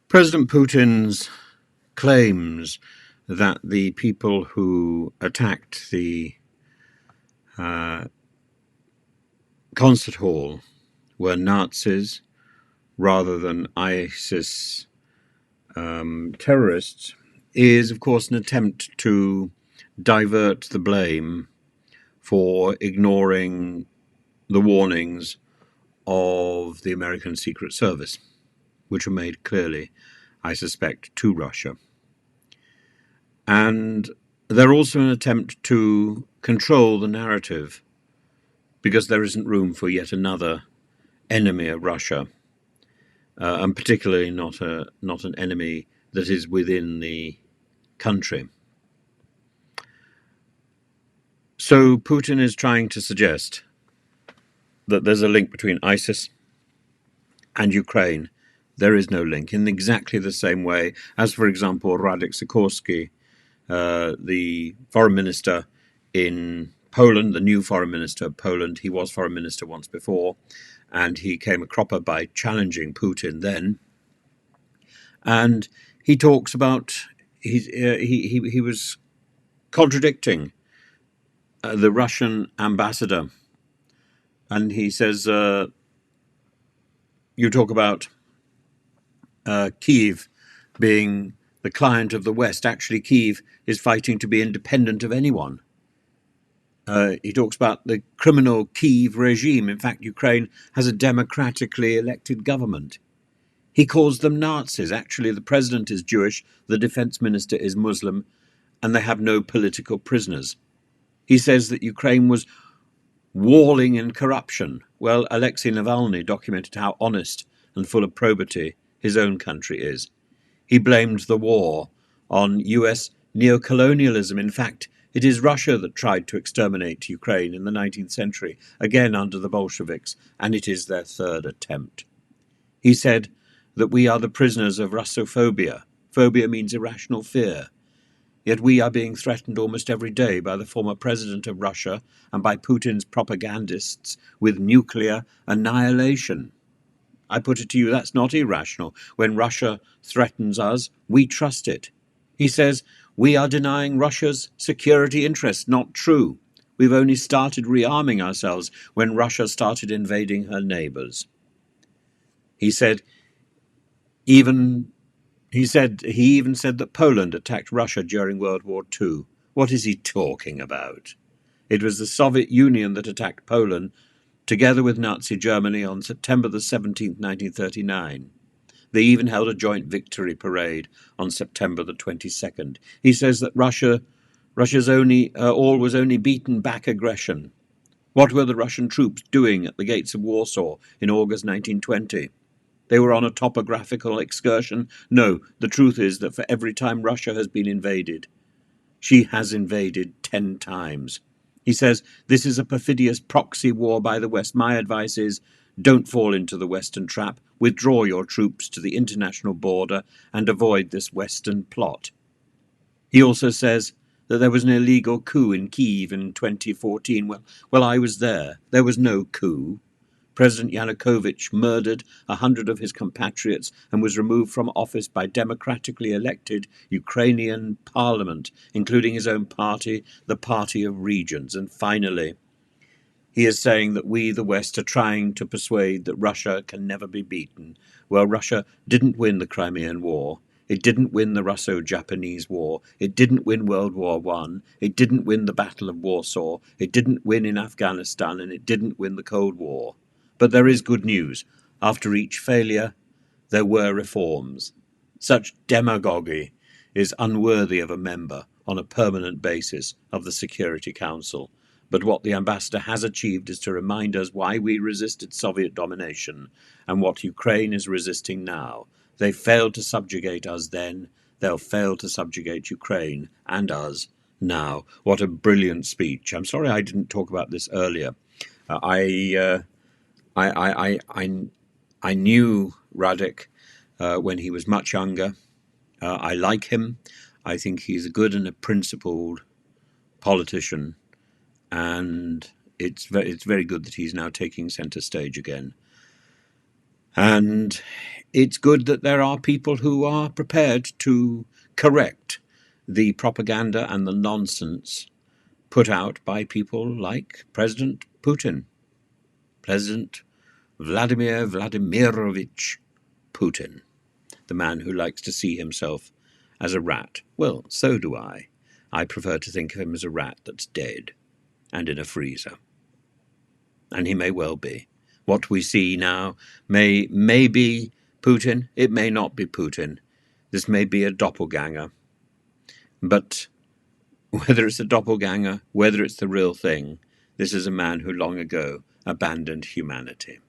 President Putin's claims that the people who attacked the concert hall were Nazis rather than ISIS terrorists is, of course, an attempt to divert the blame for ignoring the warnings of the American Secret Service, which were made clearly, I suspect, to Russia. And they're also an attempt to control the narrative because there isn't room for yet another enemy of Russia, and particularly not an enemy that is within the country. So Putin is trying to suggest that there's a link between ISIS and Ukraine. There is no link, in exactly the same way as, for example, Radek Sikorski, the foreign minister in Poland, the new foreign minister of Poland. He was foreign minister once before, and he came a cropper by challenging Putin then. And he talks about he was contradicting the Russian ambassador, and he says, you talk about Kyiv being the client of the West. Actually, Kyiv is fighting to be independent of anyone. He talks about the criminal Kyiv regime. In fact, Ukraine has a democratically elected government. He calls them Nazis. Actually, the president is Jewish, the defense minister is Muslim, and they have no political prisoners. He says that Ukraine was walling in corruption. Well, Alexei Navalny documented how honest and full of probity his own country is. He blamed the war on US neocolonialism. In fact, it is Russia that tried to exterminate Ukraine in the 19th century, again under the Bolsheviks, and it is their third attempt. He said that we are the prisoners of Russophobia. Phobia means irrational fear. Yet we are being threatened almost every day by the former president of Russia and by Putin's propagandists with nuclear annihilation. I put it to you, that's not irrational. When Russia threatens us, we trust it. He says, we are denying Russia's security interests. Not true. We've only started rearming ourselves when Russia started invading her neighbors. He even said that Poland attacked Russia during World War II. What is he talking about? It was the Soviet Union that attacked Poland together with Nazi Germany on September the 17th, 1939. They even held a joint victory parade on September the 22nd. He says that Russia's always only beaten back aggression. What were the Russian troops doing at the gates of Warsaw in August 1920? They were on a topographical excursion? No, the truth is that for every time Russia has been invaded, she has invaded 10 times. He says, this is a perfidious proxy war by the West. My advice is, don't fall into the Western trap. Withdraw your troops to the international border and avoid this Western plot. He also says that there was an illegal coup in Kyiv in 2014. Well, I was there. There was no coup. President Yanukovych murdered 100 of his compatriots and was removed from office by democratically elected Ukrainian parliament, including his own party, the Party of Regions. And finally, he is saying that we, the West, are trying to persuade that Russia can never be beaten. Well, Russia didn't win the Crimean War. It didn't win the Russo-Japanese War. It didn't win World War I. It didn't win the Battle of Warsaw. It didn't win in Afghanistan, and it didn't win the Cold War. But there is good news. After each failure, there were reforms. Such demagogy is unworthy of a member on a permanent basis of the Security Council. But what the ambassador has achieved is to remind us why we resisted Soviet domination and what Ukraine is resisting now. They failed to subjugate us then. They'll fail to subjugate Ukraine and us now. What a brilliant speech. I'm sorry I didn't talk about this earlier. I knew Radek when he was much younger. I like him. I think he's a good and a principled politician, and it's very good that he's now taking center stage again. And it's good that there are people who are prepared to correct the propaganda and the nonsense put out by people like President Putin, President Vladimir Vladimirovich Putin, the man who likes to see himself as a rat. Well, so do I. I prefer to think of him as a rat that's dead and in a freezer. And he may well be. What we see now may be Putin, it may not be Putin. This may be a doppelganger. But whether it's a doppelganger, whether it's the real thing, this is a man who long ago abandoned humanity.